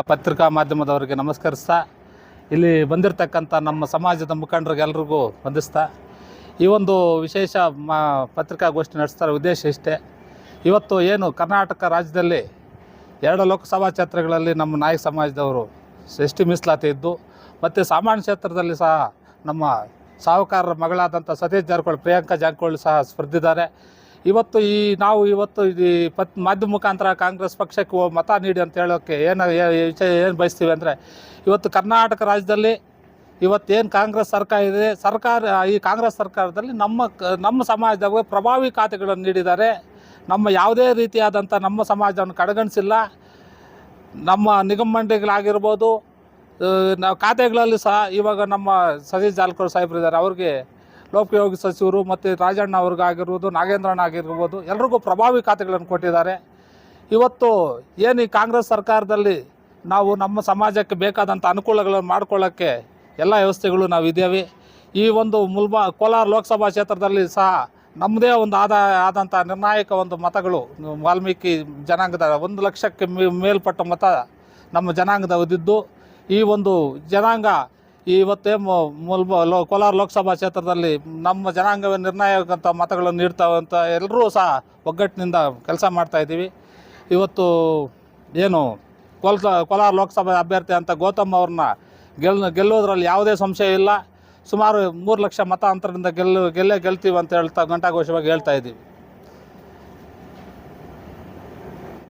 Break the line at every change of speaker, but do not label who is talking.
ಪತ್ರಿಕಾ ಮಾಧ್ಯಮದವರಿಗೆ ನಮಸ್ಕರಿಸ್ತಾ, ಇಲ್ಲಿ ಬಂದಿರತಕ್ಕಂಥ ನಮ್ಮ ಸಮಾಜದ ಮುಖಂಡರಿಗೆಲ್ರಿಗೂ ವಂದಿಸ್ತಾ, ಈ ಒಂದು ವಿಶೇಷ ಪತ್ರಿಕಾಗೋಷ್ಠಿ ನಡೆಸ್ತಾರೆ ಉದ್ದೇಶ ಇಷ್ಟೇ. ಇವತ್ತು ಏನು ಕರ್ನಾಟಕ ರಾಜ್ಯದಲ್ಲಿ 2 ಲೋಕಸಭಾ ಕ್ಷೇತ್ರಗಳಲ್ಲಿ ನಮ್ಮ ನಾಯಕ ಸಮಾಜದವರು ಎಸ್.ಟಿ ಮೀಸಲಾತಿ ಇದ್ದು, ಮತ್ತು ಸಾಮಾನ್ಯ ಕ್ಷೇತ್ರದಲ್ಲಿ ಸಹ ನಮ್ಮ ಸಾಹುಕಾರರ ಮಗಳಾದಂಥ ಸತೀಶ್ ಜಾರಕಿಹೊಳಿ, ಪ್ರಿಯಾಂಕಾ ಜಾರಕಿಹೊಳಿ ಸಹ ಸ್ಪರ್ಧಿದ್ದಾರೆ. ಇವತ್ತು ಮಾಧ್ಯಮ ಮುಖಾಂತರ ಕಾಂಗ್ರೆಸ್ ಪಕ್ಷಕ್ಕೆ ಮತ ನೀಡಿ ಅಂತ ಹೇಳೋಕ್ಕೆ ಏನು ಬಯಸ್ತೀವಿ ಅಂದರೆ, ಇವತ್ತು ಕರ್ನಾಟಕ ರಾಜ್ಯದಲ್ಲಿ ಇವತ್ತೇನು ಕಾಂಗ್ರೆಸ್ ಸರ್ಕಾರ ಇದೆ, ಈ ಕಾಂಗ್ರೆಸ್ ಸರ್ಕಾರದಲ್ಲಿ ನಮ್ಮ ಸಮಾಜದಾಗ ಪ್ರಭಾವಿ ಖಾತೆಗಳನ್ನು ನೀಡಿದ್ದಾರೆ. ನಮ್ಮ ಯಾವುದೇ ರೀತಿಯಾದಂಥ ನಮ್ಮ ಸಮಾಜವನ್ನು ಕಡೆಗಣಿಸಿಲ್ಲ. ನಮ್ಮ ನಿಗಮ ಮಂಡಳಿಗಳಾಗಿರ್ಬೋದು, ನಾವು ಖಾತೆಗಳಲ್ಲಿ ಸಹ ಇವಾಗ ನಮ್ಮ ಸತೀಶ್ ಜಾರಕಿಹೊಳಿ ಸಾಹೇಬರಿದ್ದಾರೆ, ಅವ್ರಿಗೆ ಲೋಕೋಪಯೋಗಿ ಸಚಿವರು ಮತ್ತು ರಾಜಣ್ಣ ಅವ್ರಿಗಾಗಿರ್ಬೋದು, ನಾಗೇಂದ್ರಣ್ಣ ಆಗಿರ್ಬೋದು, ಎಲ್ರಿಗೂ ಪ್ರಭಾವಿ ಖಾತೆಗಳನ್ನು ಕೊಟ್ಟಿದ್ದಾರೆ. ಇವತ್ತು ಏನು ಈ ಕಾಂಗ್ರೆಸ್ ಸರ್ಕಾರದಲ್ಲಿ ನಾವು ನಮ್ಮ ಸಮಾಜಕ್ಕೆ ಬೇಕಾದಂಥ ಅನುಕೂಲಗಳನ್ನು ಮಾಡ್ಕೊಳ್ಳೋಕ್ಕೆ ಎಲ್ಲ ವ್ಯವಸ್ಥೆಗಳು ನಾವು ಇದ್ದೇವೆ. ಈ ಒಂದು ಕೋಲಾರ ಲೋಕಸಭಾ ಕ್ಷೇತ್ರದಲ್ಲಿ ಸಹ ನಮ್ಮದೇ ಒಂದು ಆದಂಥ ನಿರ್ಣಾಯಕ ಒಂದು ಮತಗಳು ವಾಲ್ಮೀಕಿ ಜನಾಂಗದ 1 ಲಕ್ಷಕ್ಕೆ ಮೇಲ್ಪಟ್ಟ ಮತ ನಮ್ಮ ಜನಾಂಗದ ಒದ್ದಿದ್ದು, ಈ ಒಂದು ಜನಾಂಗ ಇವತ್ತೇ ಕೋಲಾರ ಲೋಕಸಭಾ ಕ್ಷೇತ್ರದಲ್ಲಿ ನಮ್ಮ ಜನಾಂಗವೇ ನಿರ್ಣಾಯಕ ಮತಗಳನ್ನು ನೀಡ್ತಾವೆ ಅಂತ ಎಲ್ಲರೂ ಸಹ ಒಗ್ಗಟ್ಟಿನಿಂದ ಕೆಲಸ ಮಾಡ್ತಾಯಿದ್ದೀವಿ. ಇವತ್ತು ಏನು ಕೋಲಾರ ಲೋಕಸಭಾ ಅಭ್ಯರ್ಥಿ ಅಂತ ಗೌತಮ್ ಅವ್ರನ್ನ ಗೆಲ್ಲೋದ್ರಲ್ಲಿ ಯಾವುದೇ ಸಂಶಯ ಇಲ್ಲ. ಸುಮಾರು 3 ಲಕ್ಷ ಮತ ಅಂತರದಿಂದ ಗೆಲ್ತೀವಿ ಅಂತ ಹೇಳ್ತಾ ಘಂಟಾಘೋಷವಾಗಿ ಹೇಳ್ತಾ ಇದ್ದೀವಿ.